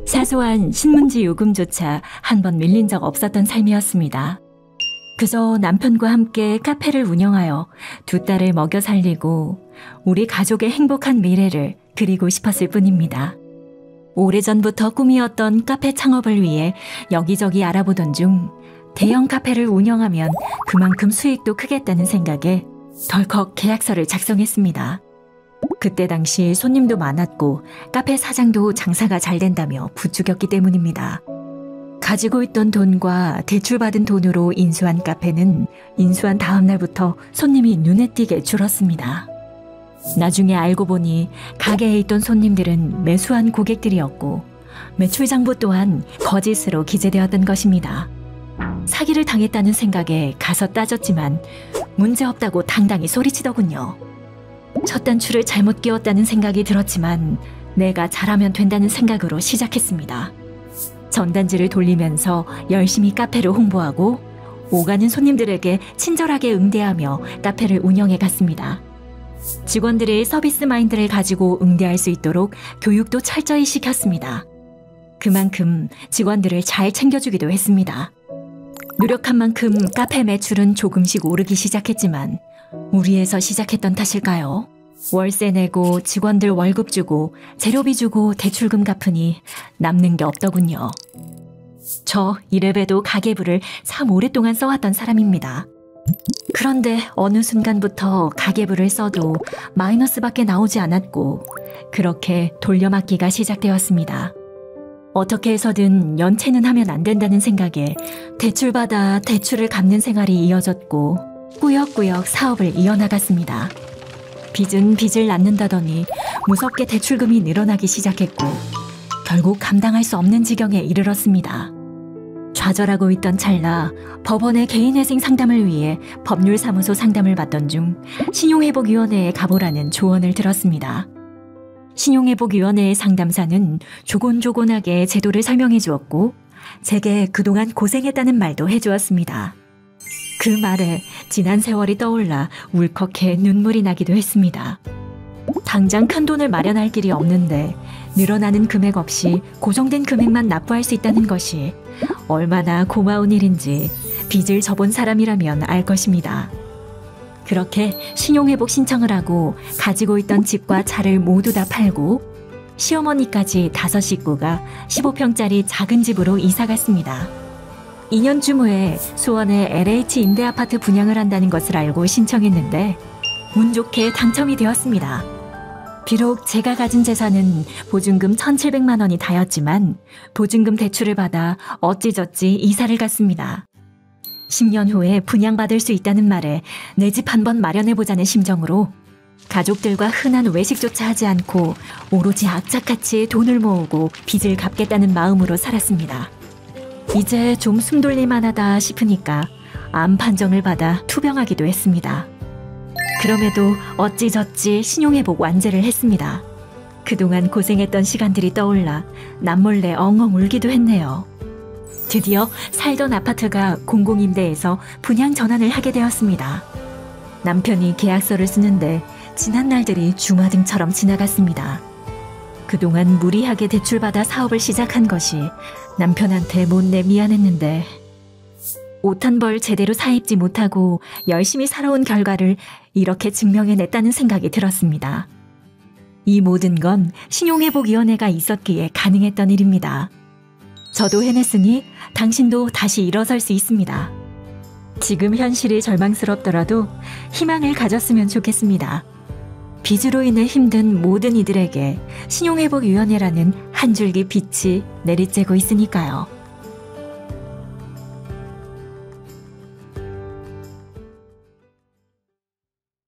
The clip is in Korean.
사소한 신문지 요금조차 한 번 밀린 적 없었던 삶이었습니다. 그저 남편과 함께 카페를 운영하여 두 딸을 먹여 살리고 우리 가족의 행복한 미래를 그리고 싶었을 뿐입니다. 오래전부터 꿈이었던 카페 창업을 위해 여기저기 알아보던 중 대형 카페를 운영하면 그만큼 수익도 크겠다는 생각에 덜컥 계약서를 작성했습니다. 그때 당시 손님도 많았고 카페 사장도 장사가 잘 된다며 부추겼기 때문입니다. 가지고 있던 돈과 대출받은 돈으로 인수한 카페는 인수한 다음 날부터 손님이 눈에 띄게 줄었습니다. 나중에 알고 보니 가게에 있던 손님들은 매수한 고객들이었고 매출 장부 또한 거짓으로 기재되었던 것입니다. 사기를 당했다는 생각에 가서 따졌지만 문제없다고 당당히 소리치더군요. 첫 단추를 잘못 끼웠다는 생각이 들었지만 내가 잘하면 된다는 생각으로 시작했습니다. 전단지를 돌리면서 열심히 카페를 홍보하고 오가는 손님들에게 친절하게 응대하며 카페를 운영해 갔습니다. 직원들의 서비스 마인드를 가지고 응대할 수 있도록 교육도 철저히 시켰습니다. 그만큼 직원들을 잘 챙겨주기도 했습니다. 노력한 만큼 카페 매출은 조금씩 오르기 시작했지만 무리해서 시작했던 탓일까요? 월세 내고 직원들 월급 주고 재료비 주고 대출금 갚으니 남는 게 없더군요. 저 이래봬도 가계부를 참 오랫동안 써왔던 사람입니다. 그런데 어느 순간부터 가계부를 써도 마이너스밖에 나오지 않았고 그렇게 돌려막기가 시작되었습니다. 어떻게 해서든 연체는 하면 안 된다는 생각에 대출받아 대출을 갚는 생활이 이어졌고 꾸역꾸역 사업을 이어나갔습니다. 빚은 빚을 낳는다더니 무섭게 대출금이 늘어나기 시작했고 결국 감당할 수 없는 지경에 이르렀습니다. 좌절하고 있던 찰나 법원의 개인회생 상담을 위해 법률사무소 상담을 받던 중 신용회복위원회에 가보라는 조언을 들었습니다. 신용회복위원회의 상담사는 조곤조곤하게 제도를 설명해 주었고 제게 그동안 고생했다는 말도 해주었습니다. 그 말에 지난 세월이 떠올라 울컥해 눈물이 나기도 했습니다. 당장 큰 돈을 마련할 길이 없는데 늘어나는 금액 없이 고정된 금액만 납부할 수 있다는 것이 얼마나 고마운 일인지 빚을 져본 사람이라면 알 것입니다. 그렇게 신용회복 신청을 하고 가지고 있던 집과 차를 모두 다 팔고 시어머니까지 5식구가 15평짜리 작은 집으로 이사갔습니다. 2년쯤 후에 수원에 LH 임대아파트 분양을 한다는 것을 알고 신청했는데 운 좋게 당첨이 되었습니다. 비록 제가 가진 재산은 보증금 1,700만 원이 다였지만 보증금 대출을 받아 어찌저찌 이사를 갔습니다. 10년 후에 분양받을 수 있다는 말에 내 집 한번 마련해보자는 심정으로 가족들과 흔한 외식조차 하지 않고 오로지 악착같이 돈을 모으고 빚을 갚겠다는 마음으로 살았습니다. 이제 좀 숨돌릴만 하다 싶으니까 암 판정을 받아 투병하기도 했습니다. 그럼에도 어찌저찌 신용회복 완제를 했습니다. 그동안 고생했던 시간들이 떠올라 남몰래 엉엉 울기도 했네요. 드디어 살던 아파트가 공공임대에서 분양 전환을 하게 되었습니다. 남편이 계약서를 쓰는데 지난 날들이 주마등처럼 지나갔습니다. 그동안 무리하게 대출받아 사업을 시작한 것이 남편한테 못내 미안했는데 옷 한 벌 제대로 사입지 못하고 열심히 살아온 결과를 이렇게 증명해냈다는 생각이 들었습니다. 이 모든 건 신용회복위원회가 있었기에 가능했던 일입니다. 저도 해냈으니 당신도 다시 일어설 수 있습니다. 지금 현실이 절망스럽더라도 희망을 가졌으면 좋겠습니다. 빚으로 인해 힘든 모든 이들에게 신용회복위원회라는 한 줄기 빛이 내리쬐고 있으니까요.